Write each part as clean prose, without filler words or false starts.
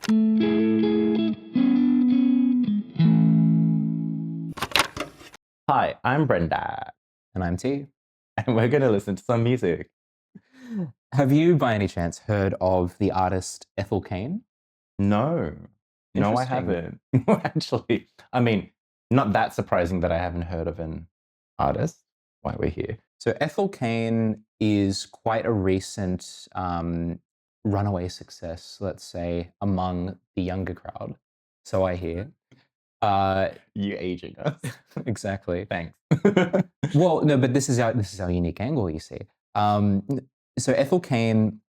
Hi, I'm Breandax, And I'm T. and we're going to listen to some music. Have you, by any chance, heard of the artist Ethel Cain? No, I Interesting. haven't. Actually, I mean, not that surprising that I haven't heard of an artist. Why we're here. So Ethel Cain is quite a recent runaway success, let's say, among the younger crowd. So I hear. You aging us. Exactly. Thanks. Well, no, but this is our unique angle, you see. So Ethel Cain,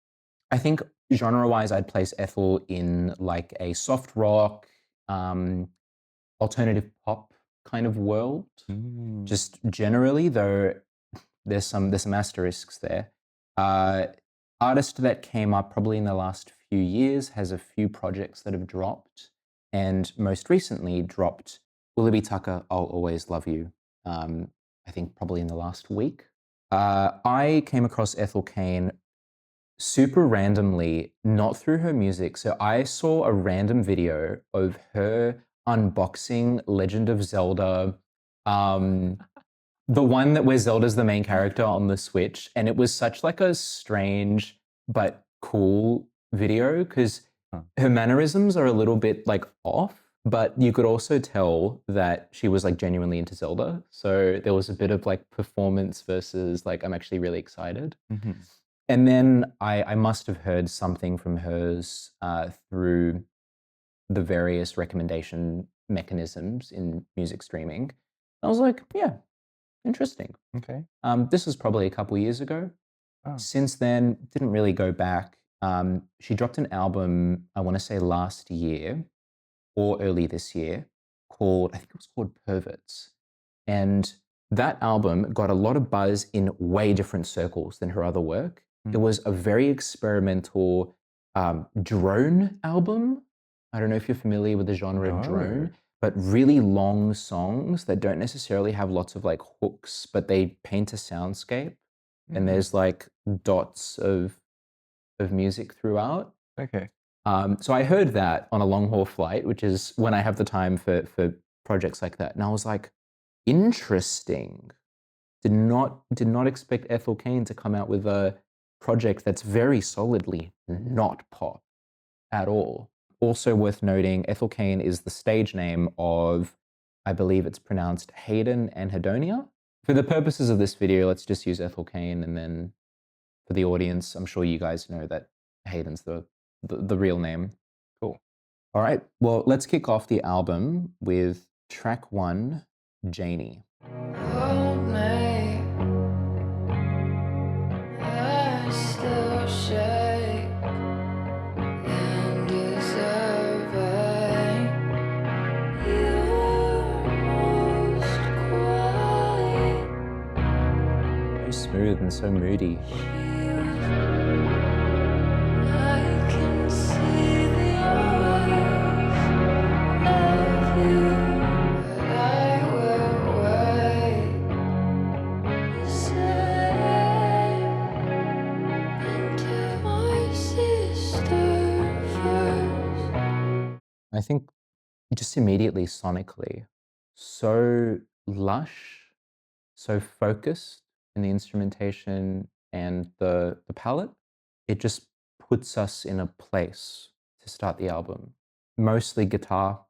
I think genre-wise, I'd place Ethel in like a soft rock, alternative pop kind of world. Just generally, though, there's some asterisks there. Artist that came up probably in the last few years has a few projects that have dropped, and most recently dropped Willoughby Tucker, I'll Always Love You. I think probably in the last week. I came across Ethel Cain super randomly, not through her music. So I saw a random video of her unboxing Legend of Zelda, the one that where Zelda's the main character on the Switch, and it was such like a strange but cool video because her mannerisms are a little bit like off, but you could also tell that she was like genuinely into Zelda. So there was a bit of like performance versus like I'm actually really excited. And then I must have heard something from hers through the various recommendation mechanisms in music streaming. I was like, yeah, interesting. Okay. This was probably a couple years ago. Oh. Since then, didn't really go back. She dropped an album, I want to say last year or early this year, I think it was called Perverts. And that album got a lot of buzz in way different circles than her other work. It was a very experimental drone album. I don't know if you're familiar with the genre of drone, but really long songs that don't necessarily have lots of like hooks, but they paint a soundscape. And there's like dots of music throughout. Okay. So I heard that on a long haul flight, which is when I have the time for projects like that. And I was like, interesting. Did not expect Ethel Cain to come out with a project that's very solidly not pop at all. Also worth noting, Ethel Cain is the stage name of, I believe it's pronounced Hayden and Hedonia. For the purposes of this video, let's just use Ethel Cain, and then for the audience, I'm sure you guys know that Hayden's the real name. Cool. All right, well, let's kick off the album with track 1, Janie. Hold me, I still shake and deserve it. You're most quiet. So smooth and so moody. I can see the eyes of you, but I will wait. Say into my sister first. I think just immediately sonically, so lush, so focused in the instrumentation and the palette. It just puts us in a place to start the album. Mostly guitar.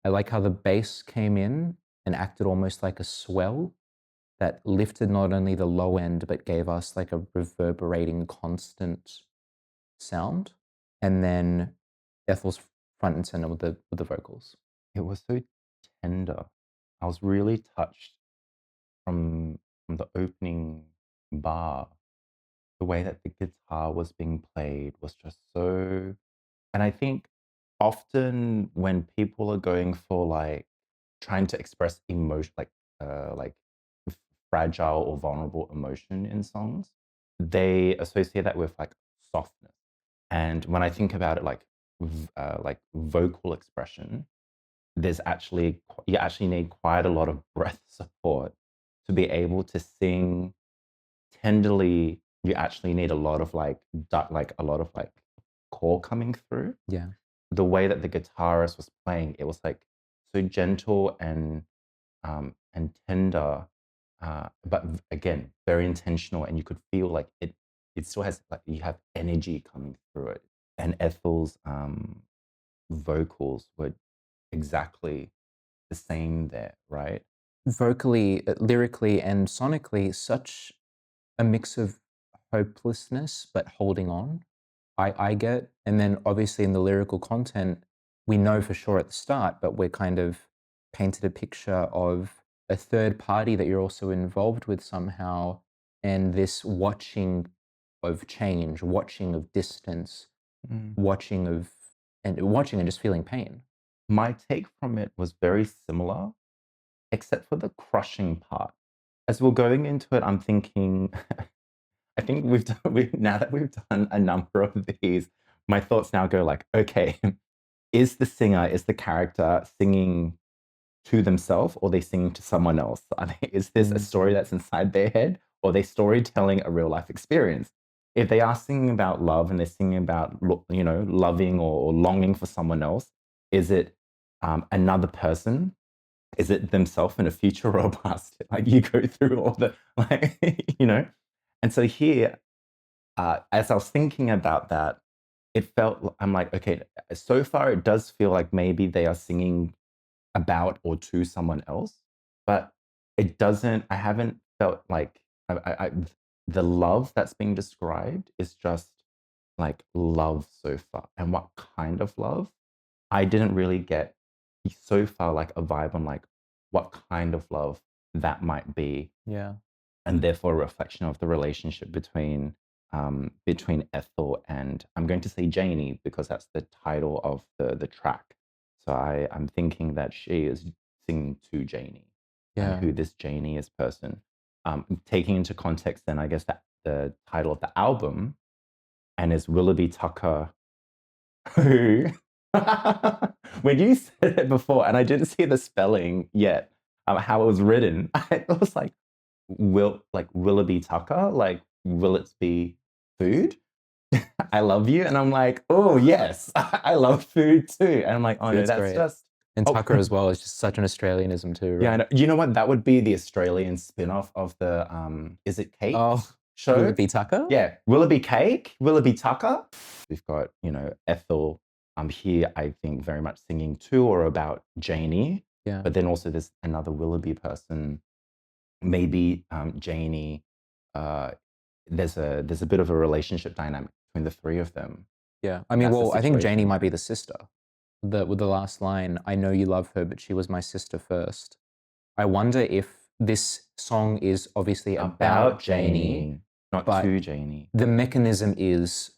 I like how the bass came in and acted almost like a swell that lifted not only the low end, but gave us like a reverberating constant sound. And then Ethel's front and center with the vocals. It was so tender. I was really touched from the opening bar. The way that the guitar was being played was just so. And I think often when people are going for like trying to express emotion, like fragile or vulnerable emotion in songs, they associate that with like softness. And when I think about it, like vocal expression, you actually need quite a lot of breath support to be able to sing tenderly. You actually need a lot of like a lot of like core coming through. Yeah. the way that the guitarist was playing, it was like so gentle and tender, but again, very intentional, and you could feel like it still has like you have energy coming through it. And Ethel's vocals were exactly the same there, right? Vocally, lyrically, and sonically, such a mix of hopelessness but holding on. I get, and then obviously in the lyrical content, we know for sure at the start, but we're kind of painted a picture of a third party that you're also involved with somehow, and this watching of change, watching of distance, Mm. watching and just feeling pain. My take from it was very similar, except for the crushing part. As we're going into it, I'm thinking, I think now that we've done a number of these, my thoughts now go like, okay, is the character singing to themselves or they singing to someone else? Is this a story that's inside their head or are they storytelling a real life experience? If they are singing about love and they're singing about, loving or longing for someone else, is it another person? Is it themselves in a future or a past? Like you go through all the, And so here, as I was thinking about that, I'm like, okay, so far it does feel like maybe they are singing about or to someone else, but I haven't felt like the love that's being described is just like love so far. And what kind of love? I didn't really get so far like a vibe on like what kind of love that might be, Yeah. and therefore a reflection of the relationship between Ethel and, I'm going to say, Janie, because that's the title of the track. So I'm thinking that she is singing to Janie, and Yeah. who this Janie is person. Taking into context, then I guess that the title of the album, and is Willoughby Tucker, who when you said it before, and I didn't see the spelling yet, how it was written, I was like, Willoughby Tucker, like, will it be food? I love you. And I'm like, oh yes, I love food too. And I'm like, oh no, Food's that's great. just And oh, Tucker as well is just such an Australianism too, right? yeah, I know. You know what? That would be the Australian spin-off of the Is It Cake Oh, show? Willoughby Tucker? Yeah, Willoughby Cake, Willoughby Tucker. We've got, Ethel here, I think, very much singing to or about Janie. Yeah. But then also there's another Willoughby person, maybe Janie. There's a bit of a relationship dynamic between the three of them. Yeah. I mean, That's the well, I think Janie situation. might be the sister. With the last line, I know you love her, but she was my sister first. I wonder if this song is obviously about Janie, not but to Janie. the mechanism is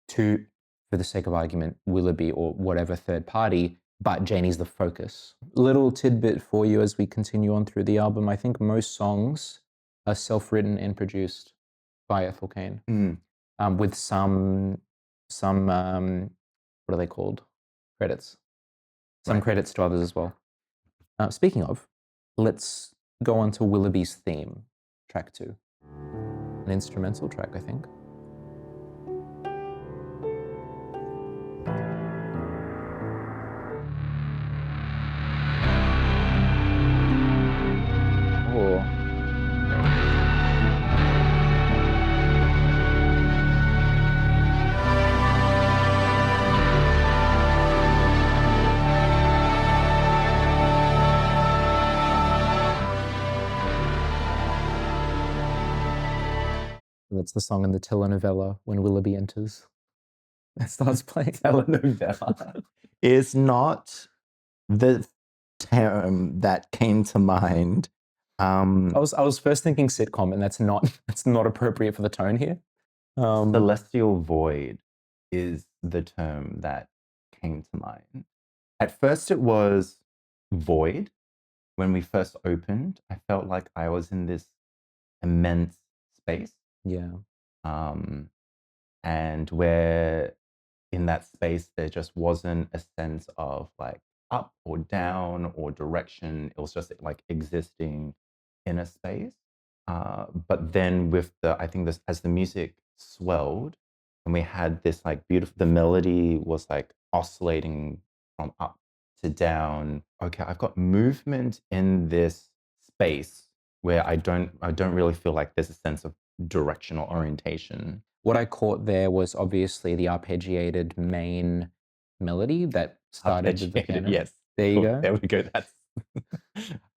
to, for the sake of argument, Willoughby or whatever third party, but Janie's the focus. Little tidbit for you as we continue on through the album. I think most songs are self-written and produced by Ethel Cain, with some what are they called? Credits. Some Right. credits to others as well. Speaking of, let's go on to Willoughby's theme, track 2. An instrumental track, I think. Oh. That's the song in the telenovela when Willoughby enters. It starts playing. Telenovela is not the term that came to mind. I was first thinking sitcom, and that's not appropriate for the tone here. Celestial void is the term that came to mind. At first, it was void. When we first opened, I felt like I was in this immense space. Yeah. And where in that space, there just wasn't a sense of like up or down or direction. It was just like existing in a space. But then I think this, as the music swelled and we had this like beautiful, the melody was like oscillating from up to down. Okay, I've got movement in this space where I don't really feel like there's a sense of directional orientation. What I caught there was obviously the arpeggiated main melody that started with the Arpeggiated, piano. yes. There you Cool. go. There we go. That's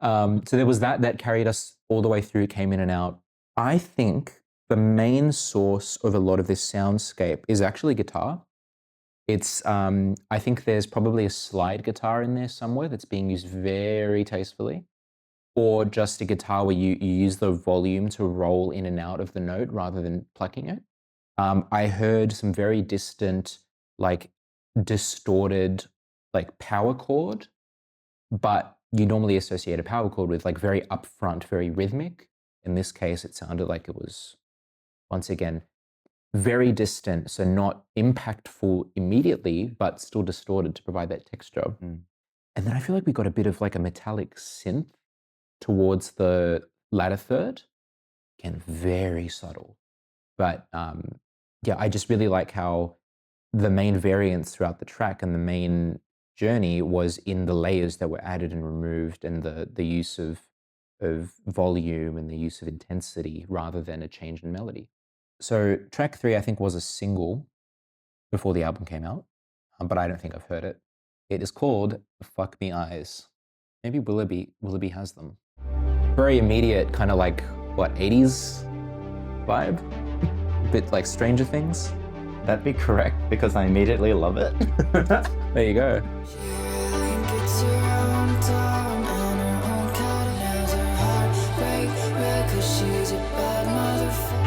So there was that carried us all the way through, came in and out. I think the main source of a lot of this soundscape is actually guitar. It's I think there's probably a slide guitar in there somewhere that's being used very tastefully, or just a guitar where you use the volume to roll in and out of the note rather than plucking it. I heard some very distant, like distorted, like power chord, but you normally associate a power chord with like very upfront, very rhythmic. In this case, it sounded like it was, once again, very distant, so not impactful immediately, but still distorted to provide that texture. Mm. And then I feel like we got a bit of like a metallic synth towards the latter third. Again, very subtle. But yeah, I just really like how the main variance throughout the track and the main journey was in the layers that were added and removed, and the use of volume and the use of intensity rather than a change in melody. So track 3, I think, was a single before the album came out, but I don't think I've heard it. It is called Fuck Me Eyes. Maybe Willoughby has them. Very immediate, kind of like, what, 80s vibe? A bit like Stranger Things. That'd be correct because I immediately love it. There you go. She really gets her own town and her own cat and has her heart break 'cause she's a bad motherfucker.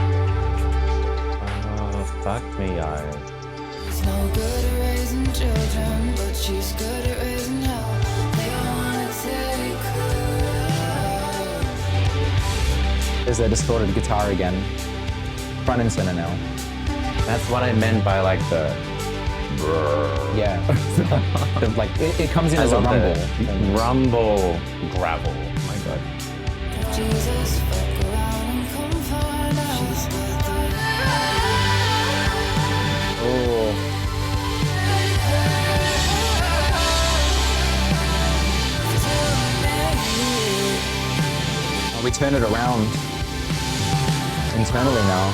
Oh, fuck me, eyes. She's no good at raising children, but she's good at raising hell. They wanna take her. There's that distorted guitar again. Front and center now. That's what I meant by like the. Yeah. Like it comes in I as a love rumble. the rumble gravel. Oh my god. Jesus, fuck around and come find out. She's got the Oh. We turn it around internally now.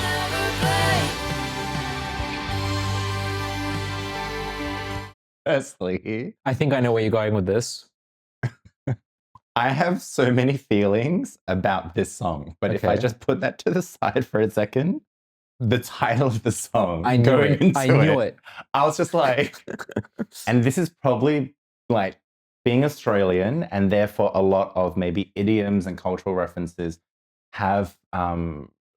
Firstly, I think I know where you're going with this. I have so many feelings about this song, but if I Okay. just put that to the side for a second, the title of the song, I knew going it. into I knew it. I was just like, and this is probably like being Australian, and therefore a lot of maybe idioms and cultural references have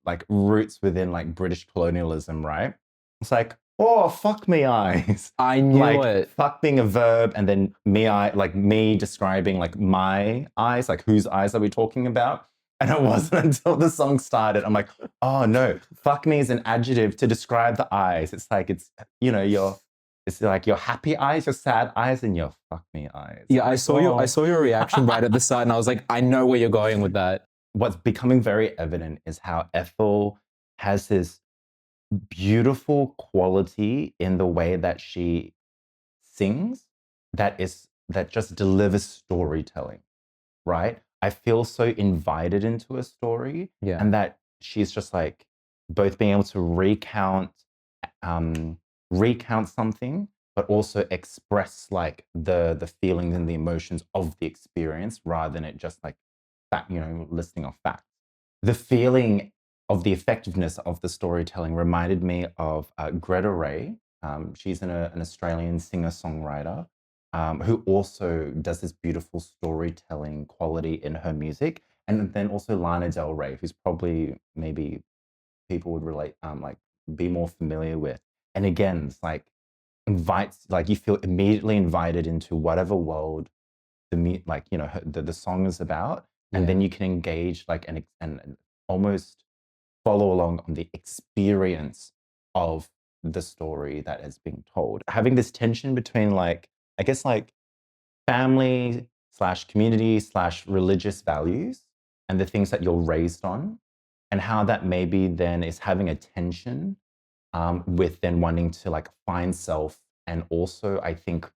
like roots within like British colonialism, right? It's like, oh, fuck me eyes. I knew Like it. fuck being a verb, and then me like me describing like my eyes, like whose eyes are we talking about? And it wasn't until the song started, I'm like, oh no, fuck me is an adjective to describe the eyes. It's like it's it's like your happy eyes, your sad eyes, and your fuck me eyes. Yeah, I Like, saw your oh. I saw your reaction right at the start, and I was like, I know where you're going with that. What's becoming very evident is how Ethel has this beautiful quality in the way that she sings that just delivers storytelling, right? I feel so invited into a story, Yeah. and that she's just like both being able to recount something, but also express like the feelings and the emotions of the experience rather than it just like that, listing off facts. The feeling of the effectiveness of the storytelling reminded me of Greta Ray. She's an Australian singer-songwriter who also does this beautiful storytelling quality in her music. And then also Lana Del Rey, who's probably maybe people would relate, like be more familiar with. And again, it's like invites, like you feel immediately invited into whatever world the song is about, and then you can engage like and almost follow along on the experience of the story that is being told. Having this tension between like, I guess like family / community / religious values and the things that you're raised on, and how that maybe then is having a tension with then wanting to like find self, and also I think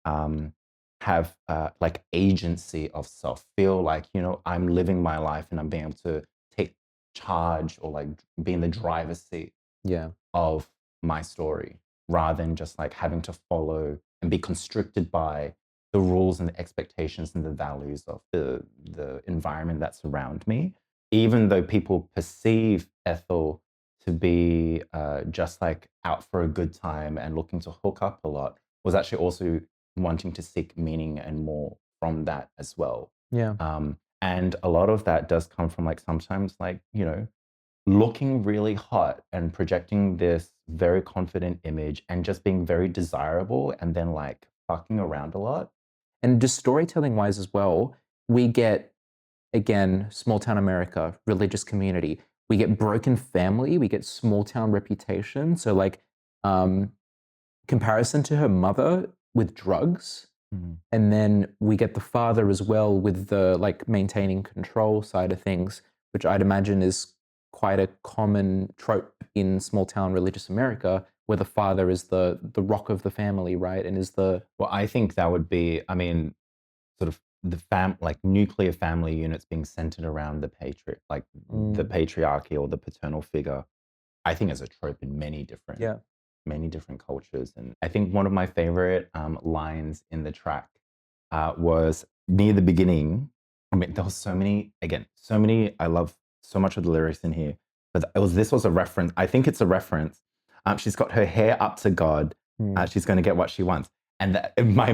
um, have like agency of self, feel like, you know, I'm living my life and I'm being able to take charge or like be in the driver's seat Yeah. of my story, rather than just like having to follow and be constricted by the rules and the expectations and the values of the environment that's around me. Even though people perceive Ethel to be just like out for a good time and looking to hook up a lot, was actually also wanting to seek meaning and more from that as well. Yeah. And a lot of that does come from like sometimes like, you know, looking really hot and projecting this very confident image and just being very desirable and then like fucking around a lot. And just storytelling wise as well, we get, again, small town America, religious community. We get broken family, we get small town reputation. So like comparison to her mother with drugs. And then we get the father as well with the like maintaining control side of things, which I'd imagine is quite a common trope in small town religious America, where the father is the rock of the family, right? And is the Well, I think that would be, I mean, sort of the like nuclear family units being centered around the like the patriarchy or the paternal figure. I think is a trope in yeah. many different cultures. And I think one of my favorite lines in the track was near the beginning. I mean, there was so many, again, so many. I love so much of the lyrics in here, but this was a reference. I think it's a reference. She's got her hair up to God. She's going to get what she wants. And my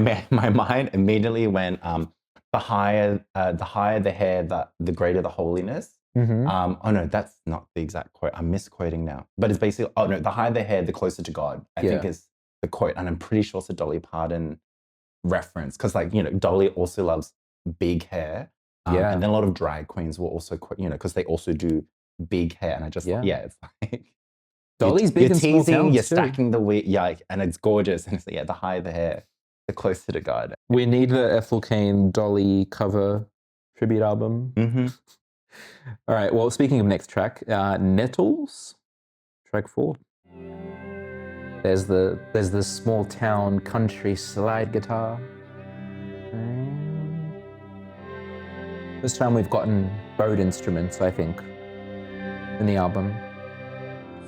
mind immediately went, the higher the hair, the greater the holiness. Oh no, that's not the exact quote. I'm misquoting now. But it's basically, oh no, the higher the hair, the closer to God, I think is the quote. And I'm pretty sure it's a Dolly Parton reference, because like, you know, Dolly also loves big hair. And then a lot of drag queens will also, you know, because they also do big hair. And I just, it's like, Dolly's big you're in small teasing, towns you're too. stacking the wheat, and it's gorgeous. And it's, the higher the hair, the closer to God. We need the Ethel Cain Dolly cover tribute album. All right. Well, speaking of next track, Nettles, track 4. There's the small town country slide guitar. This time we've gotten bowed instruments, I think, in the album.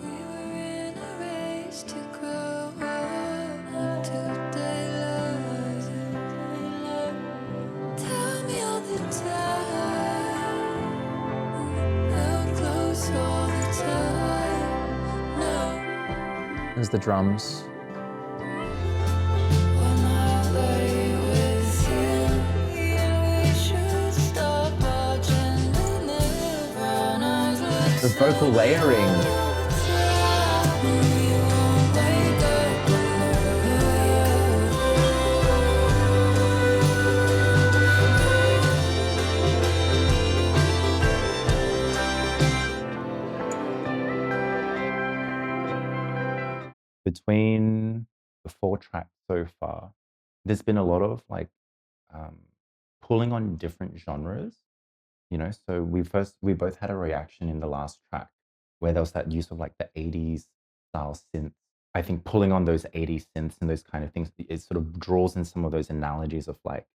We were in a race to grow up to daylight. Tell me all the time, held close all the time. No. There's the drums. When I lay with you, yeah, we should stop watching the brown eyes look The vocal layering. Between the 4 tracks so far, there's been a lot of like pulling on different genres, you know. So we both had a reaction in the last track where there was that use of like the 80s style synth. I think pulling on those 80s synths and those kind of things, it sort of draws in some of those analogies of like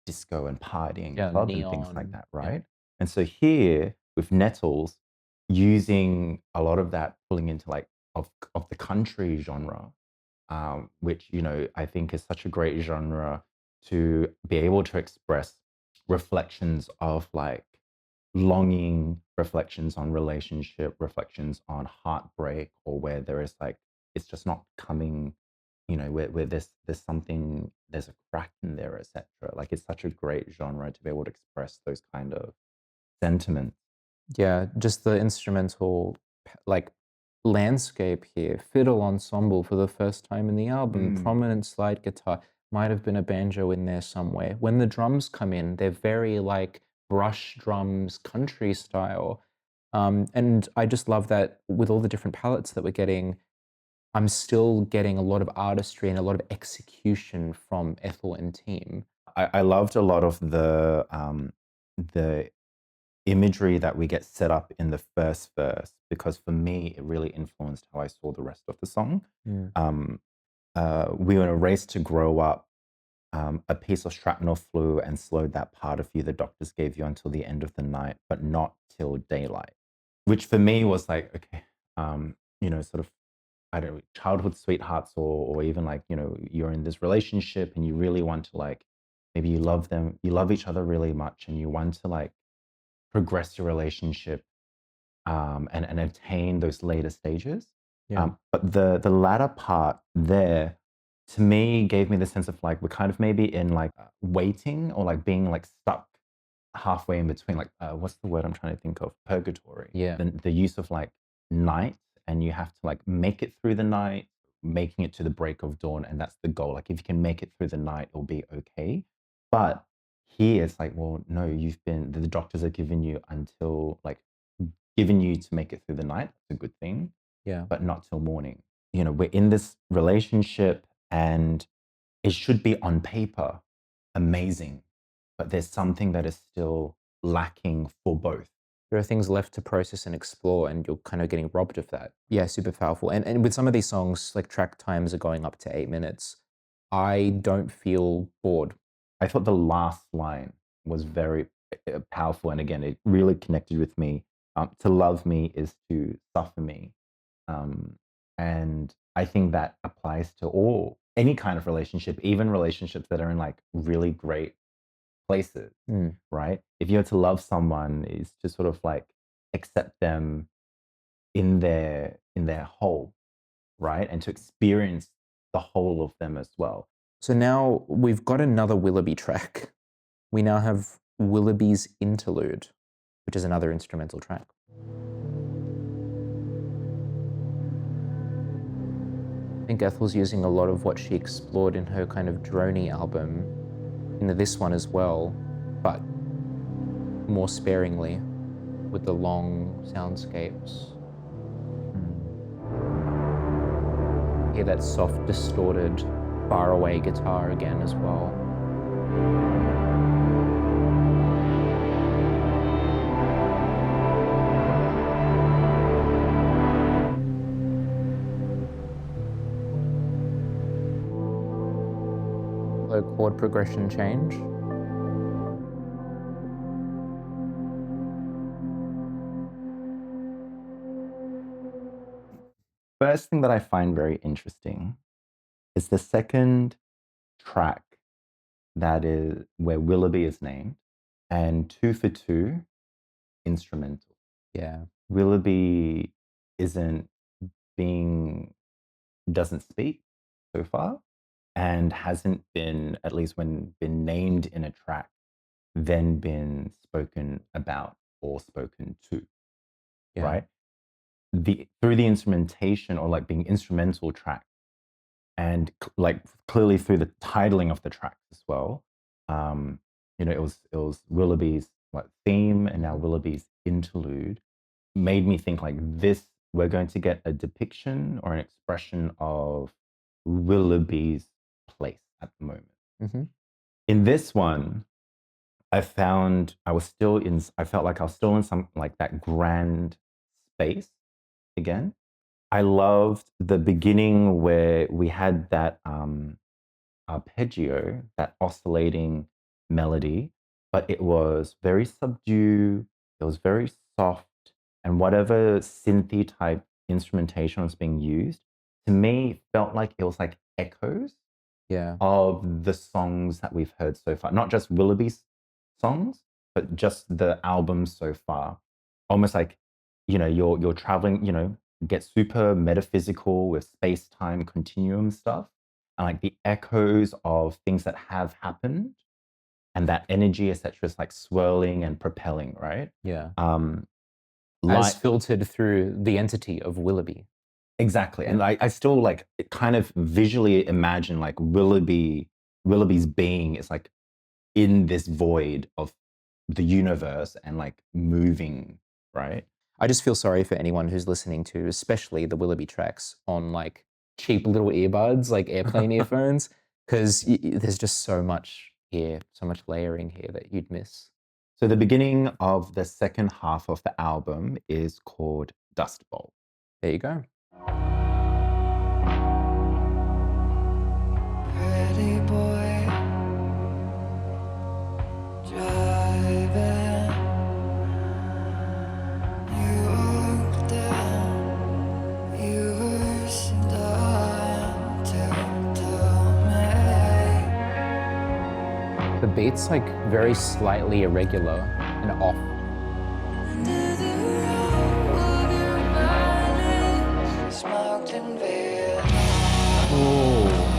disco and partying, club and things like neon. that, right? And so here with Nettles, using a lot of that, pulling into like of the country genre, which, you know, I think is such a great genre to be able to express reflections of like longing, reflections on relationship, reflections on heartbreak, or where there is like, it's just not coming, you know, where there's something, there's a crack in there, etc. Like, it's such a great genre to be able to express those kind of sentiments. Yeah, just the instrumental like landscape here. Fiddle ensemble for the first time in the album. Prominent slide guitar. Might have been a banjo in there somewhere. When the drums come in, they're very like brush drums, country style. And I just love that with all the different palettes that we're getting, I'm still getting a lot of artistry and a lot of execution from Ethel and team. I loved a lot of the imagery that we get set up in the first verse, because for me, it really influenced how I saw the rest of the song. Um, we were in a race to grow up. A piece of shrapnel flew and slowed that part of you the doctors gave you until the end of the night, but not till daylight. Which for me was like, okay, sort of, I don't know, childhood sweethearts, or even like, you're in this relationship and you really want to like, maybe you love them, you love each other really much, and you want to like progress your relationship, and attain those later stages. Yeah. But the latter part there, to me, gave me the sense of like we're kind of maybe in like waiting, or like being like stuck halfway in between. Like what's the word I'm trying to think of? Purgatory. Yeah. The use of like night, and you have to like make it through the night, making it to the break of dawn, and that's the goal. Like if you can make it through the night, it'll be okay. But here it's like, well, no, the doctors are giving you until like given you to make it through the night. That's a good thing, Yeah. but not till morning. We're in this relationship, and it should be on paper amazing, but there's something that is still lacking for both. There are things left to process and explore, and you're kind of getting robbed of that. Yeah, super powerful. And with some of these songs, like track times are going up to 8 minutes. I don't feel bored. I thought the last line was very powerful, and again, it really connected with me. To love me is to suffer me, and I think that applies to any kind of relationship, even relationships that are in like really great places, right? If you're to love someone, is to sort of like accept them in their whole, right, and to experience the whole of them as well. So now we've got another Willoughby track. We now have Willoughby's Interlude, which is another instrumental track. I think Ethel's using a lot of what she explored in her kind of drony album into this one as well, but more sparingly with the long soundscapes. Hear that soft, distorted, faraway guitar again as well. Low chord progression change. First thing that I find very interesting is the second track, that is where Willoughby is named, and 2 for 2 instrumental. Yeah. Willoughby isn't doesn't speak so far, and hasn't been, at least when been named in a track, then been spoken about or spoken to, Yeah. right? Through the instrumentation, or like being instrumental track, and like clearly through the titling of the tracks as well, it was Willoughby's like theme, and now Willoughby's interlude, made me think like this, we're going to get a depiction or an expression of Willoughby's place at the moment. Mm-hmm. In this one, I felt like I was still in some like that grand space again. I loved the beginning where we had that arpeggio, that oscillating melody, but it was very subdued, it was very soft, and whatever synthy type instrumentation was being used, to me, felt like it was like echoes Yeah. of the songs that we've heard so far. Not just Willoughby's songs, but just the album so far. Almost like, you're traveling, get super metaphysical with space-time continuum stuff, and like the echoes of things that have happened, and that energy, etc., is like swirling and propelling, right? Yeah. Like, As filtered through the entity of Willoughby. exactly. And I still like kind of visually imagine like Willoughby's being is like in this void of the universe and like moving, right? I just feel sorry for anyone who's listening to, especially the Willoughby tracks on like cheap little earbuds, like airplane earphones, because there's just so much here, so much layering here that you'd miss. So the beginning of the second half of the album is called Dust Bowl. There you go. Pretty boy, driving. You walked down, you were starting to tell me. The beat's like very slightly irregular and off. Under the robe of your violence, smoked in Vietnam. Oh,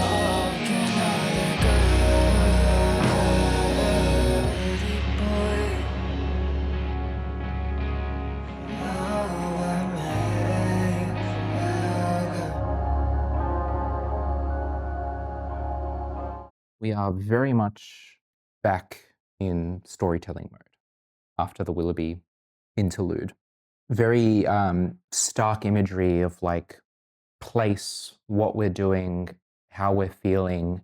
Walking other girl, pretty boy. How I made we are very much back in storytelling mode after the Willoughby interlude. Very stark imagery of like place, what we're doing, how we're feeling,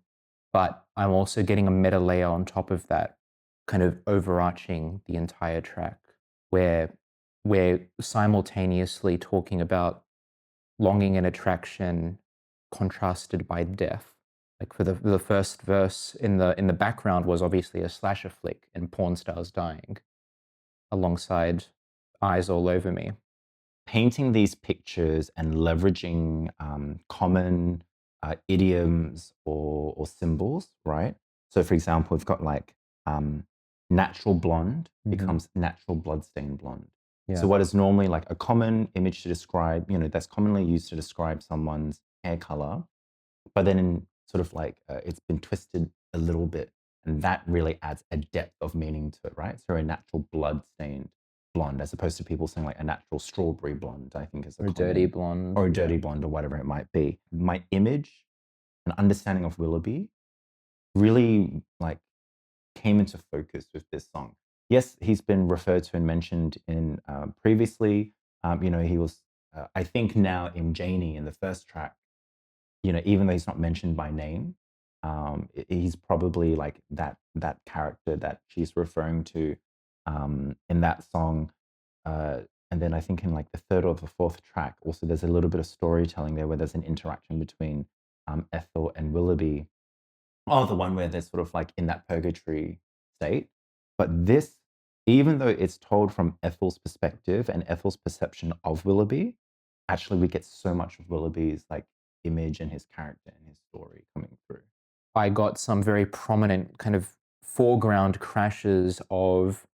but I'm also getting a meta layer on top of that, kind of overarching the entire track, where we're simultaneously talking about longing and attraction contrasted by death. Like for the first verse in the background was obviously a slasher flick and porn stars dying, alongside eyes all over me. Painting these pictures and leveraging common idioms or symbols, right? So, for example, we've got like natural blonde becomes natural bloodstained blonde. Yeah. So, what is normally like a common image to describe, that's commonly used to describe someone's hair color, but then in sort of like it's been twisted a little bit, and that really adds a depth of meaning to it, right? So, a natural blood-stained blonde, as opposed to people saying like a natural strawberry blonde, I think is a Or common, dirty blonde. or a dirty blonde or whatever it might be. My image and understanding of Willoughby really like came into focus with this song. Yes, he's been referred to and mentioned in previously. He was, I think now in Janie in the first track, even though he's not mentioned by name, he's probably like that character that she's referring to in that song. And then I think in like the third or the fourth track, also there's a little bit of storytelling there where there's an interaction between Ethel and Willoughby. Oh, the one where they're sort of like in that purgatory state. But this, even though it's told from Ethel's perspective and Ethel's perception of Willoughby, actually we get so much of Willoughby's like image and his character and his story coming through. I got some very prominent kind of foreground crashes of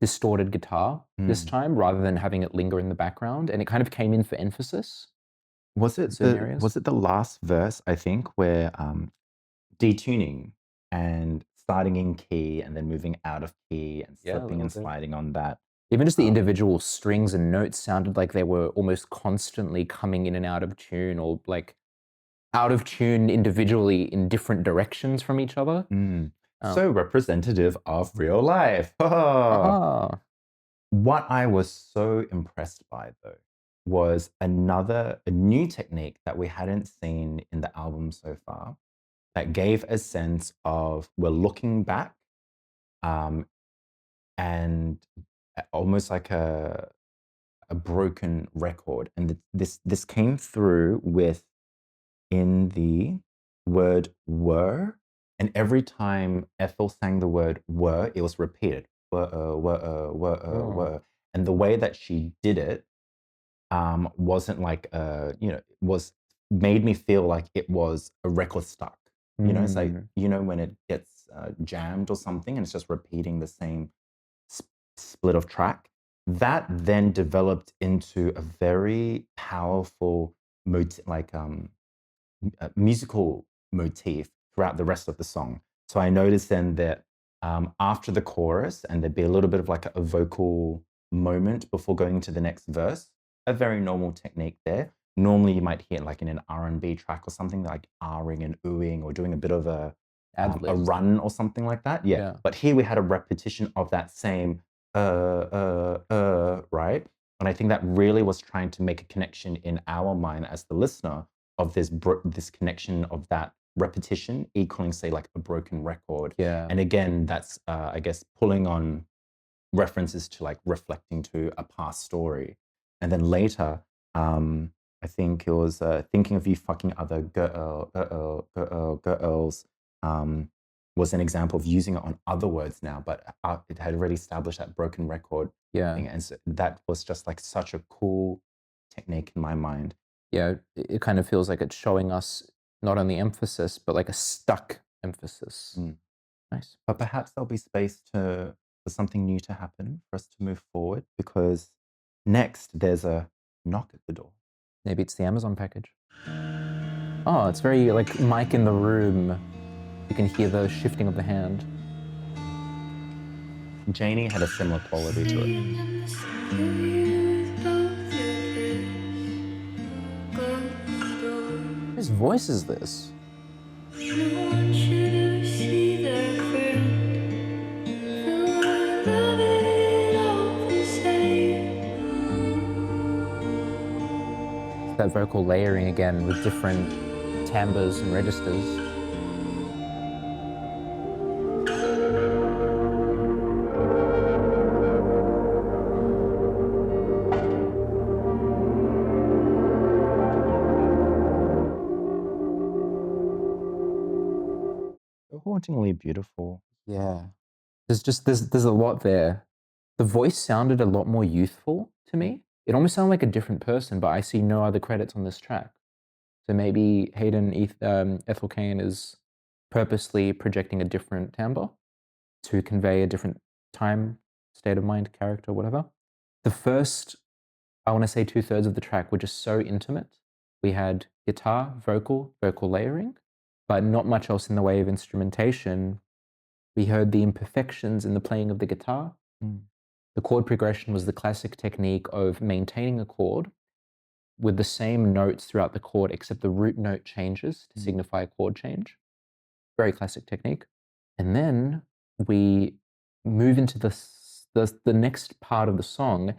distorted guitar this time, rather than having it linger in the background, and it kind of came in for emphasis. Was it certain the areas. was it the last verse, I think, where detuning and starting in key and then moving out of key and Yeah, a slipping and little bit. sliding on that? Even just the individual strings and notes sounded like they were almost constantly coming in and out of tune, or like out of tune individually in different directions from each other. So representative of real life. Ah, What I was so impressed by, though, was a new technique that we hadn't seen in the album so far, that gave a sense of we're looking back, and almost like a broken record. And this came through with in the word were, and every time Ethel sang the word were, it was repeated. Were. And the way that she did it wasn't like was made me feel like it was a record stuck. It's like when it gets jammed or something and it's just repeating the same split of track. That then developed into a very powerful musical motif throughout the rest of the song. So I noticed then that after the chorus, and there'd be a little bit of like a vocal moment before going to the next verse, a very normal technique there. Normally you might hear it like in an R&B track or something, like R-ing and oohing or doing a bit of a ad-lib. run or something like that. Yeah. But here we had a repetition of that same right? And I think that really was trying to make a connection in our mind as the listener of this connection of that repetition equaling, say, like a broken record. Yeah. And again, that's, I guess, pulling on references to like reflecting to a past story. And then later, I think it was thinking of you fucking other girls was an example of using it on other words now, but it had already established that broken record Yeah. thing. And so that was just like such a cool technique in my mind. Yeah. It kind of feels like it's showing us not only emphasis, but like a stuck emphasis. Nice. But perhaps there'll be space for something new to happen, for us to move forward, because next there's a knock at the door. Maybe it's the Amazon package. Oh, it's very like mic in the room. You can hear the shifting of the hand. Janie had a similar quality to it. Whose voice is this? That vocal layering again with different timbres and registers. So hauntingly beautiful. Yeah. There's a lot there. The voice sounded a lot more youthful to me. It almost sounded like a different person, but I see no other credits on this track. So maybe Ethel Cain is purposely projecting a different timbre to convey a different time, state of mind, character, whatever. The first, I want to say 2/3 of the track were just so intimate. We had guitar, vocal layering, but not much else in the way of instrumentation. We heard the imperfections in the playing of the guitar. The chord progression was the classic technique of maintaining a chord with the same notes throughout the chord, except the root note changes to signify a chord change. Very classic technique. And then we move into the next part of the song,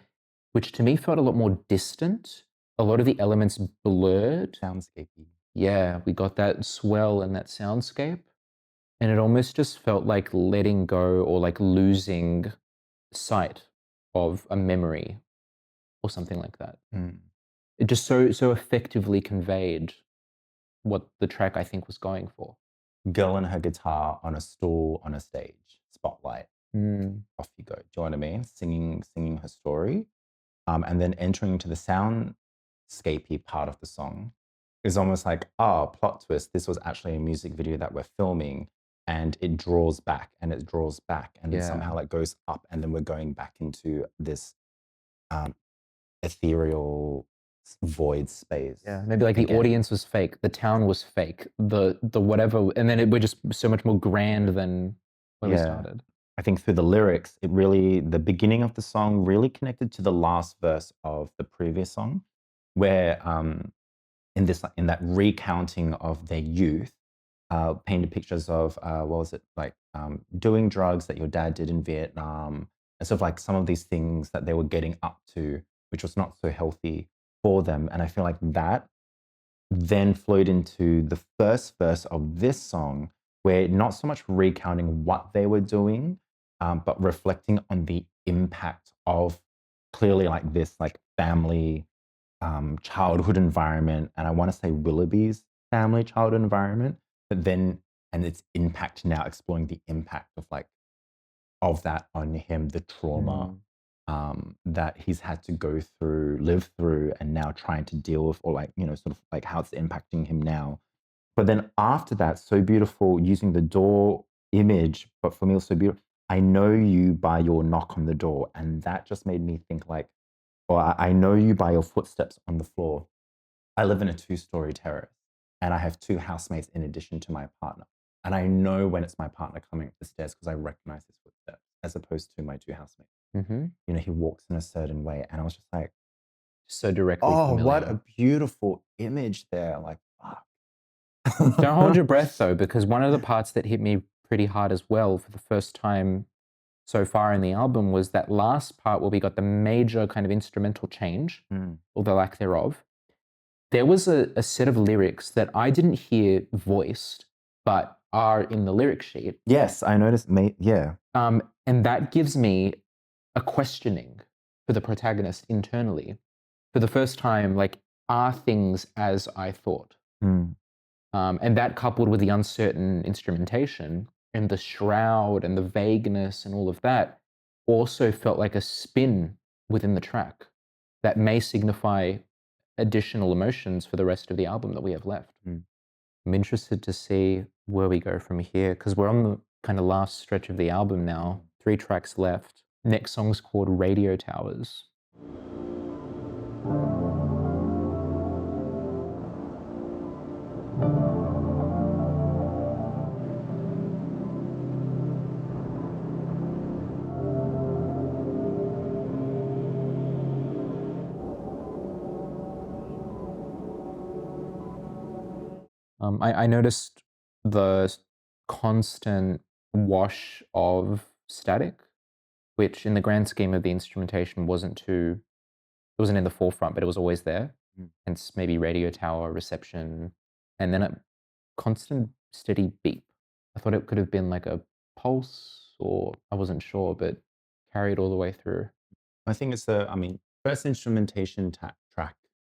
which to me felt a lot more distant. A lot of the elements blurred. Soundscapey. Yeah, we got that swell and that soundscape. And it almost just felt like letting go or like losing sight of a memory or something like that. It just so effectively conveyed what the track I think was going for. Girl and her guitar on a stool on a stage, spotlight. Off you go. Do you know what I mean? Singing her story, and then entering into the soundscapey part of the song is almost like, plot twist. This was actually a music video that we're filming, and it draws back and it draws back, and then somehow it goes up, and then we're going back into this ethereal void space. Yeah, maybe like the audience was fake, the town was fake, the whatever, and then it was just so much more grand than when we started. I think through the lyrics, the beginning of the song really connected to the last verse of the previous song, where in that recounting of their youth, painted pictures of what was it like, doing drugs that your dad did in Vietnam, and sort of like some of these things that they were getting up to, which was not so healthy for them. And I feel like that then flowed into the first verse of this song, where not so much recounting what they were doing, but reflecting on the impact of clearly like this like family childhood environment, and I want to say Willoughby's family childhood environment, but then and its impact now, exploring the impact of that on him, the trauma that he's had to live through, and now trying to deal with, or like, sort of like how it's impacting him now. But then after that, so beautiful, using the door image, but for me, it's so beautiful. I know you by your knock on the door. And that just made me think like, or I know you by your footsteps on the floor. I live in a 2-story terrace, and I have 2 housemates in addition to my partner. And I know when it's my partner coming up the stairs because I recognize his footsteps, as opposed to my 2 housemates. He walks in a certain way, and I was just like, so directly familiar. What a beautiful image there. Like, fuck. Don't hold your breath though, because one of the parts that hit me pretty hard as well for the first time so far in the album was that last part where we got the major kind of instrumental change, or the lack thereof. there was a set of lyrics that I didn't hear voiced, but are in the lyric sheet. Yes, I noticed. Yeah. And that gives me a questioning for the protagonist internally. For the first time, like, are things as I thought? Mm. And that coupled with the uncertain instrumentation and the shroud and the vagueness and all of that also felt like a spin within the track that may signify additional emotions for the rest of the album that we have left. Mm. I'm interested to see where we go from here because we're on the kind of last stretch of the album now. 3 tracks left. Next song's called Radio Towers. I noticed the constant wash of static, which in the grand scheme of the instrumentation wasn't in the forefront, but it was always there. Mm. Hence maybe radio tower reception, and then a constant steady beep. I thought it could have been like a pulse, or I wasn't sure, but carried all the way through. I think it's first instrumentation track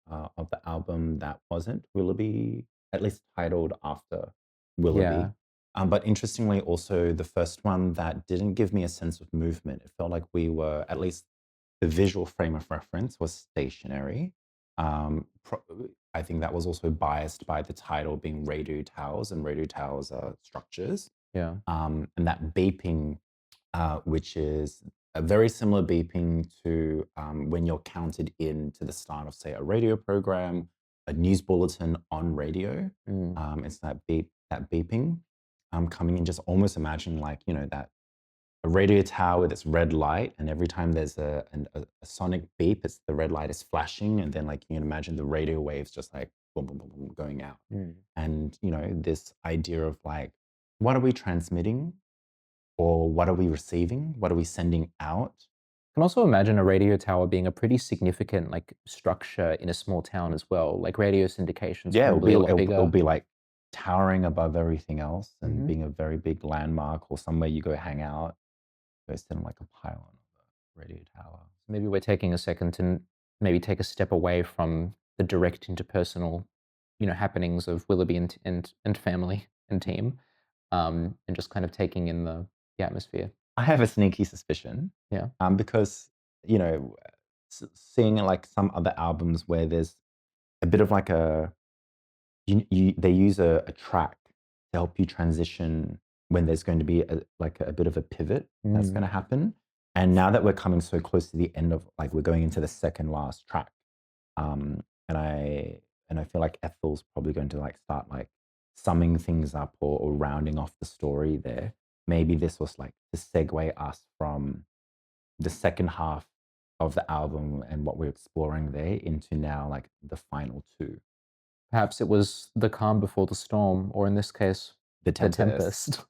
of the album that wasn't Willoughby, at least titled after Willoughby. Yeah. But interestingly, also the first one that didn't give me a sense of movement. It felt like we were, at least the visual frame of reference was stationary. I think that was also biased by the title being radio towers, and radio towers are structures. Yeah. And that beeping, which is a very similar beeping to when you're counted in to the start of, say, a radio program, a news bulletin on radio. It's that beeping coming in. Just almost imagine like, that a radio tower with its red light, and every time there's a sonic beep, it's the red light is flashing, and then like you can imagine the radio waves just like boom, boom, boom, boom, going out. And this idea of like, what are we transmitting? Or what are we receiving? What are we sending out? I can also imagine a radio tower being a pretty significant like structure in a small town as well. Like radio syndication's Yeah, probably a lot it'll bigger. be like towering above everything else and Mhm. being a very big landmark, or somewhere you go hang out. Go sit on like a pylon of a radio tower. Maybe we're taking a second to maybe take a step away from the direct interpersonal, happenings of Willoughby and family and team, and just kind of taking in the atmosphere. I have a sneaky suspicion. Yeah. Because, seeing like some other albums where there's a bit of like they use a track to help you transition when there's going to be a bit of a pivot that's going to happen. And now that we're coming so close to the end of, like, we're going into the second last track, and I feel like Ethel's probably going to like start like summing things up, or rounding off the story there. Maybe this was like to segue us from the second half of the album and what we're exploring there into now like the final two. Perhaps it was the calm before the storm, or in this case, The the Tempest.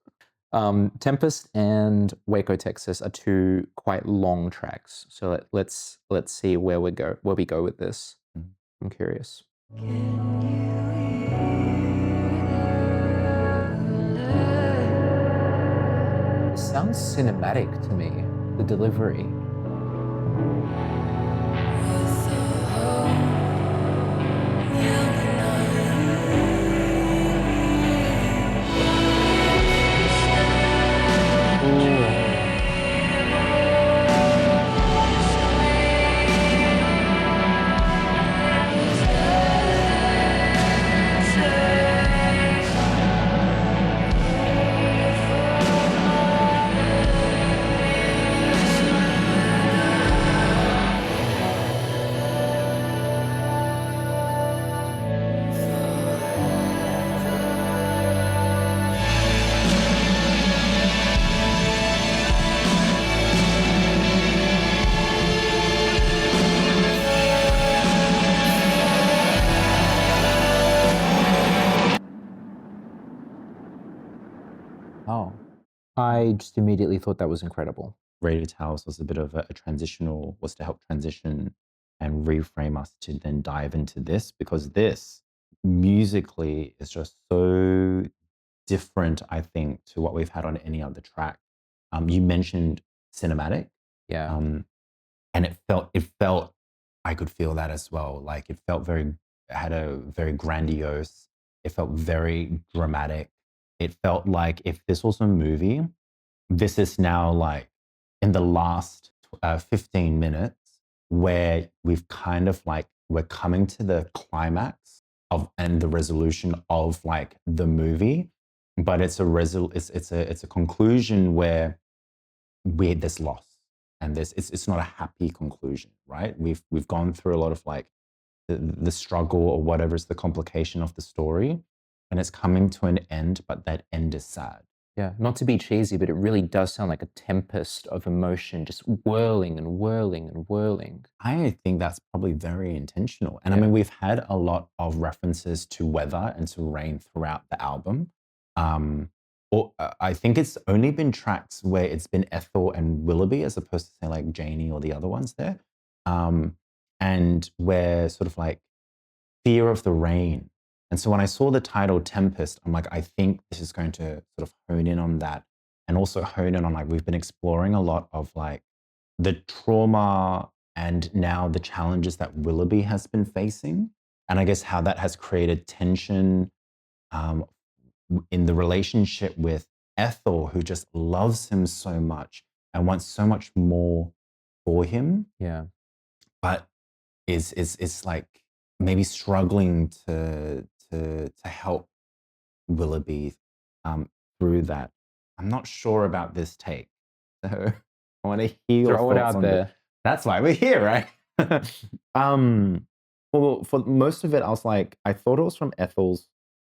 Tempest. Tempest and Waco, Texas are 2 quite long tracks. So let's see where we go with this. Mhm. I'm curious. It sounds cinematic to me, the delivery. Oh, I just immediately thought that was incredible. Radio Towers was a bit of was to help transition and reframe us to then dive into this, because this musically is just so different, I think, to what we've had on any other track. You mentioned cinematic, Yeah. and it felt, I could feel that as well. Like it felt very, it had a very grandiose. It felt very dramatic. It felt like if this was a movie, this is now like in the last 15 minutes where we've kind of like, we're coming to the climax of and the resolution of like the movie, but it's a conclusion where there's loss, and it's not a happy conclusion, right? We've gone through a lot of like the struggle or whatever is the complication of the story, and it's coming to an end, but that end is sad. Yeah, not to be cheesy, but it really does sound like a tempest of emotion just whirling and whirling and whirling. I think that's probably very intentional. And I Yeah. mean, we've had a lot of references to weather and to rain throughout the album. I think it's only been tracks where it's been Ethel and Willoughby as opposed to say like Janie or the other ones there. And where sort of like fear of the rain. And so when I saw the title Tempest, I'm like, I think this is going to sort of hone in on that, and also hone in on like, we've been exploring a lot of like the trauma and now the challenges that Willoughby has been facing. And I guess how that has created tension um, in the relationship with Ethel, who just loves him so much and wants so much more for him, Yeah. but is like maybe struggling to help Willoughby through that. I'm not sure about this take, so I want to hear your Throw it thoughts out on this. there. That's why we're here, right? For most of it, I was like, I thought it was from Ethel's.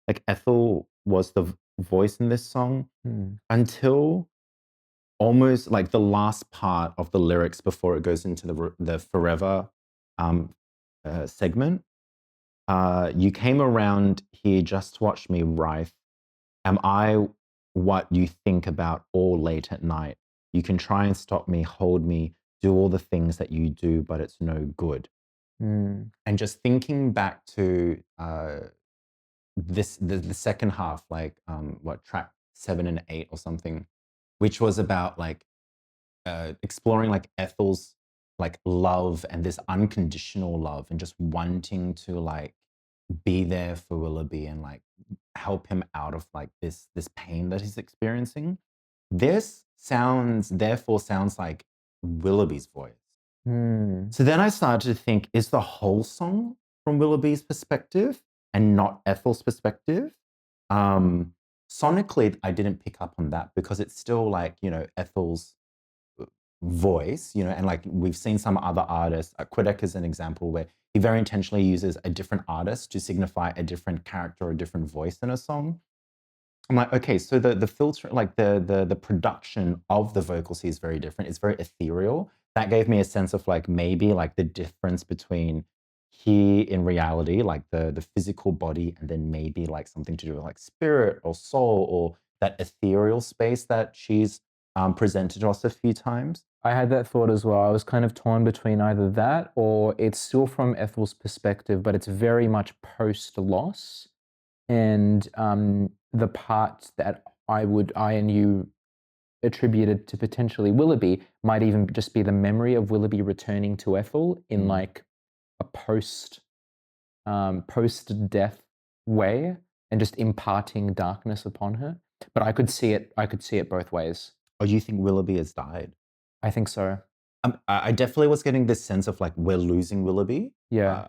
Like Ethel was the voice in this song until almost like the last part of the lyrics before it goes into the forever segment. You came around here just to watch me writhe. Am I what you think about all late at night? You can try and stop me, hold me, do all the things that you do, but it's no good. And just thinking back to the second half, like what, track 7 and 8 or something, which was about like exploring like Ethel's like love and this unconditional love and just wanting to like be there for Willoughby and like help him out of like this pain that he's experiencing. This therefore sounds like Willoughby's voice. So then I started to think, is the whole song from Willoughby's perspective and not Ethel's perspective? Sonically, I didn't pick up on that because it's still like, you know, Ethel's voice, you know, and like we've seen some other artists, Quidek is an example where he very intentionally uses a different artist to signify a different character or a different voice in a song. I'm like, okay, so the filter, like the production of the vocals here is very different. It's very ethereal. That gave me a sense of like maybe like the difference between here in reality, like the physical body, and then maybe like something to do with like spirit or soul or that ethereal space that she's presented to us a few times. I had that thought as well. I was kind of torn between either that or it's still from Ethel's perspective, but it's very much post-loss. And the part that I and you attributed to potentially Willoughby might even just be the memory of Willoughby returning to Ethel in like a post-death way and just imparting darkness upon her. But I could see it both ways. Or do you think Willoughby has died? I think so. I definitely was getting this sense of like we're losing Willoughby. Yeah.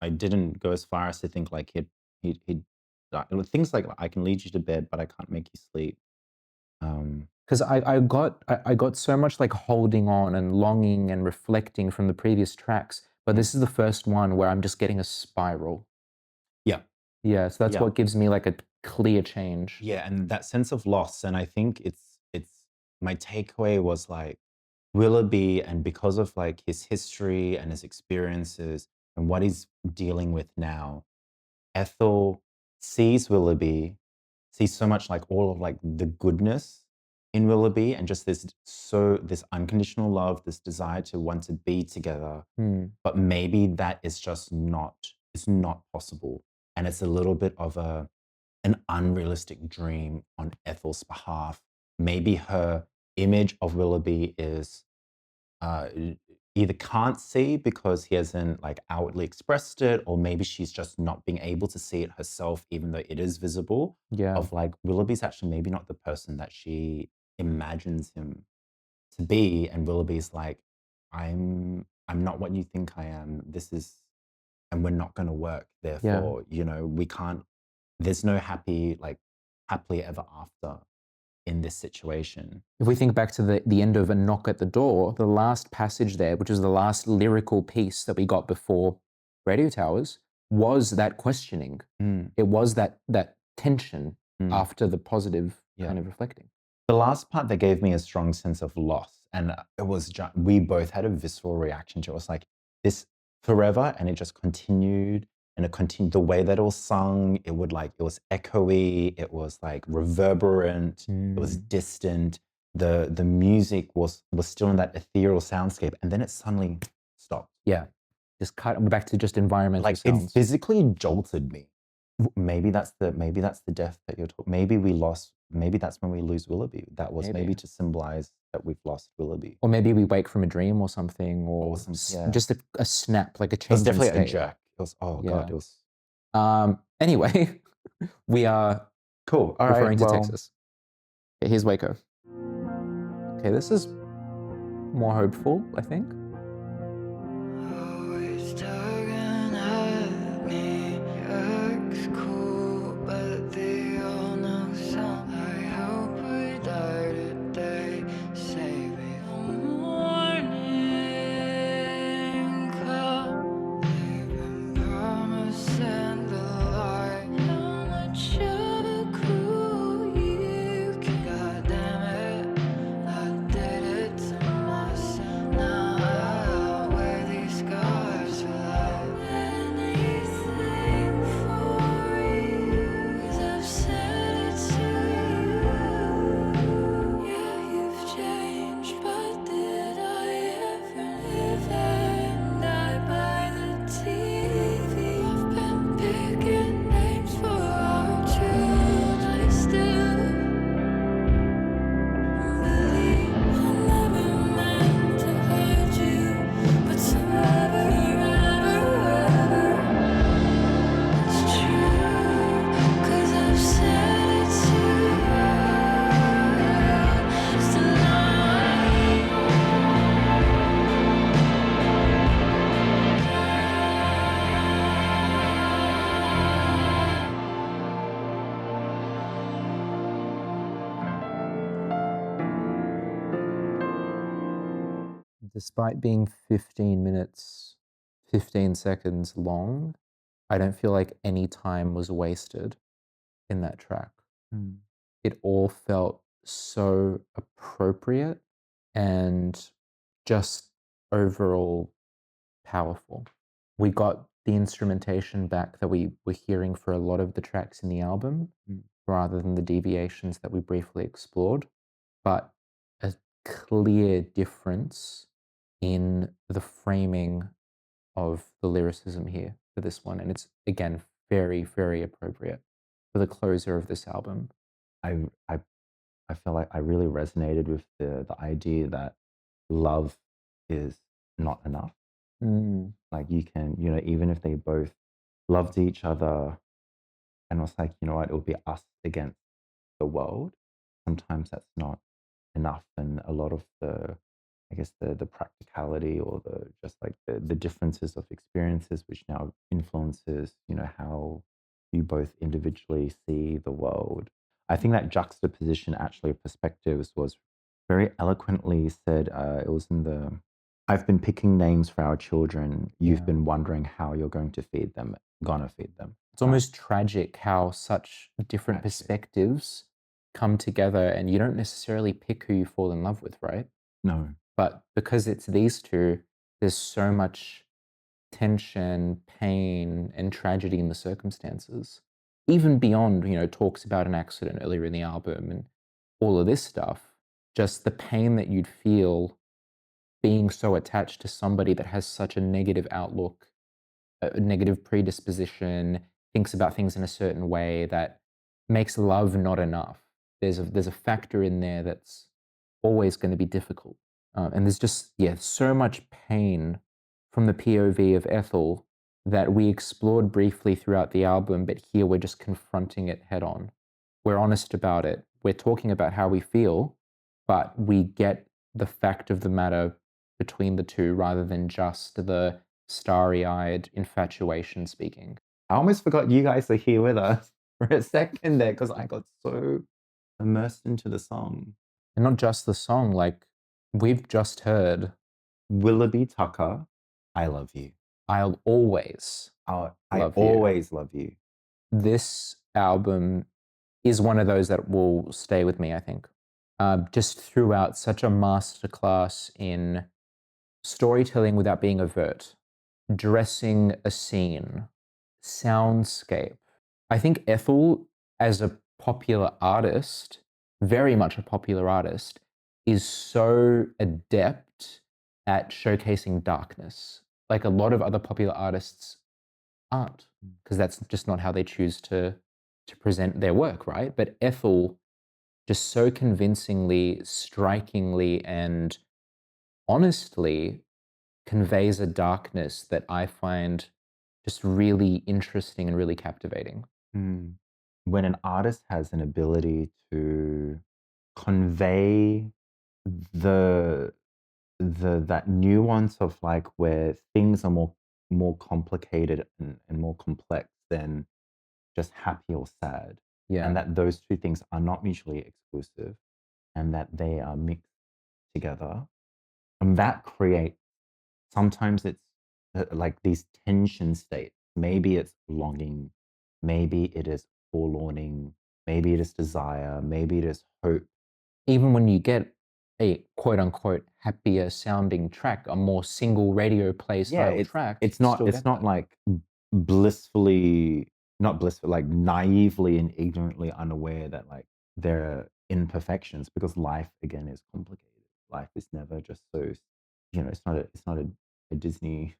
I didn't go as far as to think like he'd die. Things like I can lead you to bed, but I can't make you sleep. Because I got so much like holding on and longing and reflecting from the previous tracks, but this is the first one where I'm just getting a spiral. Yeah. Yeah, so that's Yeah. what gives me like a clear change. Yeah, and that sense of loss. And I think it's my takeaway was like Willoughby, and because of like his history and his experiences and what he's dealing with now, Ethel sees Willoughby, sees so much like all of like the goodness in Willoughby, and just this unconditional love, this desire to want to be together. But maybe that is just it's not possible. And it's a little bit of an unrealistic dream on Ethel's behalf. Maybe her image of Willoughby is uh, either can't see because he hasn't like outwardly expressed it, or maybe she's just not being able to see it herself, even though it is visible. Yeah. Of like Willoughby's actually maybe not the person that she imagines him to be, and Willoughby's like, I'm not what you think I am. And we're not going to work. Therefore, we can't. There's no happily ever after in this situation. If we think back to the end of A Knock at the Door, the last passage there, which is the last lyrical piece that we got before Radio Towers, was that questioning. It was that tension after the positive kind of reflecting. The last part that gave me a strong sense of loss, and it was we both had a visceral reaction to it. It was like this forever, and it just continued, and it continued. The way that it was sung, it was echoey, it was like reverberant, it was distant. The music was still in that ethereal soundscape, and then it suddenly stopped. Yeah, just cut back to just environmental sounds. It physically jolted me. Maybe that's the death that you're talking. Maybe that's when we lose Willoughby. That was maybe to symbolize that we've lost Willoughby. Or maybe we wake from a dream or something, or just a snap, like a change. It was definitely in state. a jerk. It was, God, it was. Anyway, we are cool. All referring to Texas. Okay, here's Waco. Okay, this is more hopeful, I think. Always tugging at me, acts cool, but they all know some. I hope we die today, save me from morning come. They've been promising the light. How much of a crew you can, God damn it, I did it to myself. Now I wear these scars for life. Anything for you, 'cause I've said it to you. Yeah, you've changed, but did I ever live and die by the TV? I've been picking names for our children. I still believe I never meant to hurt you, but forever, it's true, 'cause I've said it to you. It's a Despite being 15 minutes, 15 seconds long, I don't feel like any time was wasted in that track. It all felt so appropriate and just overall powerful. We got the instrumentation back that we were hearing for a lot of the tracks in the album, rather than the deviations that we briefly explored, but a clear difference in the framing of the lyricism here for this one. And it's, again, very, very appropriate for the closer of this album. I feel like I really resonated with the idea that love is not enough. Like you can, even if they both loved each other, and was like, you know what, it will be us against the world. Sometimes that's not enough, and a lot of I guess the practicality, or the differences of experiences, which now influences, how you both individually see the world. I think that juxtaposition actually of perspectives was very eloquently said. It was in I've been picking names for our children. You've been wondering how you're going to feed them. Gonna feed them. It's almost tragic how such different perspectives come together, and you don't necessarily pick who you fall in love with, right? No. But because it's these two, there's so much tension, pain, and tragedy in the circumstances. Even beyond, talks about an accident earlier in the album and all of this stuff. just the pain that you'd feel being so attached to somebody that has such a negative outlook, a negative predisposition, thinks about things in a certain way that makes love not enough. There's a factor in there that's always going to be difficult. And there's just, yeah, so much pain from the POV of Ethel that we explored briefly throughout the album, but here we're just confronting it head on. We're honest about it. We're talking about how we feel, but we get the fact of the matter between the two rather than just the starry-eyed infatuation speaking. I almost forgot you guys are here with us for a second there because I got so immersed into the song. And not just the song, like we've just heard Willoughby Tucker, I love you. I'll always I Love you. always love you. This album is one of those that will stay with me, I think. Just throughout such a masterclass in storytelling without being overt, dressing a scene, soundscape. I think Ethel, as a popular artist, very much a popular artist, is so adept at showcasing darkness. Like a lot of other popular artists aren't, because that's just not how they choose to present their work, right? But Ethel just so convincingly, strikingly, and honestly conveys a darkness that I find just really interesting and really captivating. When an artist has an ability to convey the that nuance of like where things are more complicated and more complex than just happy or sad, Yeah. and that those two things are not mutually exclusive, and that they are mixed together, and that creates sometimes it's like these tension states. Maybe it's longing, maybe it is forlorning, maybe it is desire, maybe it is hope. Even when you get a quote unquote happier sounding track, a more single radio play style track, it's you not still it's get not that. like blissfully, not blissful, like naively and ignorantly unaware that like there are imperfections, because life again is complicated. Life is never just so, it's not a Disney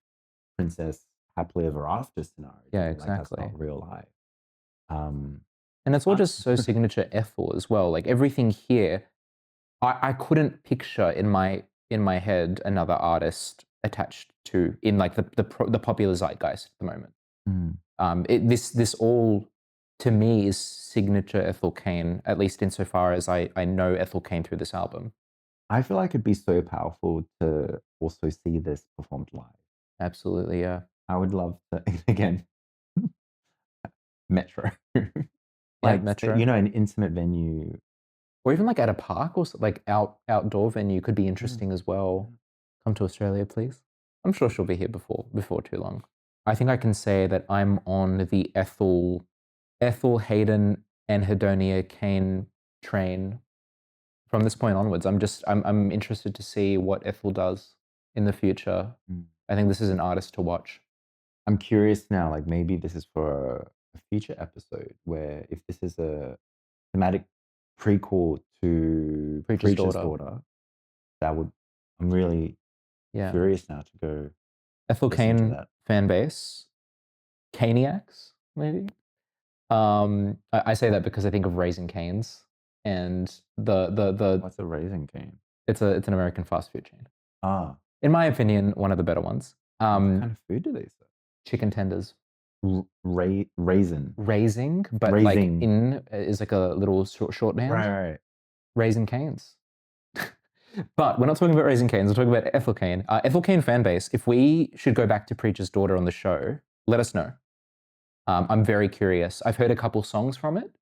princess happily ever after scenario. Yeah, Like that's exactly. not real life. Um, And it's all I- just so signature Ethel as well. Like everything here, I couldn't picture in my head another artist attached to in like the popular zeitgeist at the moment. This all to me is signature Ethel Cain, at least insofar as I know Ethel Cain through this album. I feel like it'd be so powerful to also see this performed live. Absolutely, yeah. I would love to again. Metro. Like, Metro. an intimate venue. Or even like at a park or like outdoor venue could be interesting as well. Come to Australia, please. I'm sure she'll be here before too long. I think I can say that I'm on the Ethel Hayden and Hedonia Cain train from this point onwards. I'm interested to see what Ethel does in the future. I think this is an artist to watch. I'm curious now, like maybe this is for a future episode where if this is a thematic prequel to Preacher's Preacher's Daughter. Daughter, I'm really Yeah. curious now to go Ethel listen to Cain that. fan base. Caniacs, maybe? I say that because I think of Raising Cane's and the What's a Raising Cane? it's an American fast food chain. Ah, In my opinion, one of the better ones. what kind of food do they serve? Chicken tenders. Raisin. Raising, but like Raising. in is like a little shorthand. Right. Raising Canes. But we're not talking about Raising Canes, we're talking about Ethel Cain. Ethel Cain fan base, if we should go back to Preacher's Daughter on the show, let us know. I'm very curious. I've heard a couple songs from it,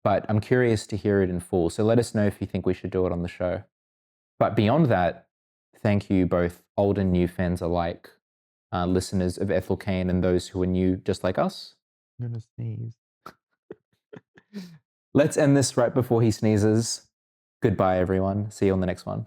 but I'm curious to hear it in full. So let us know if you think we should do it on the show. But beyond that, thank you both old and new fans alike, listeners of Ethel Cain and those who are new just like us. I'm gonna sneeze. Let's end this right before he sneezes. Goodbye, everyone. See you on the next one.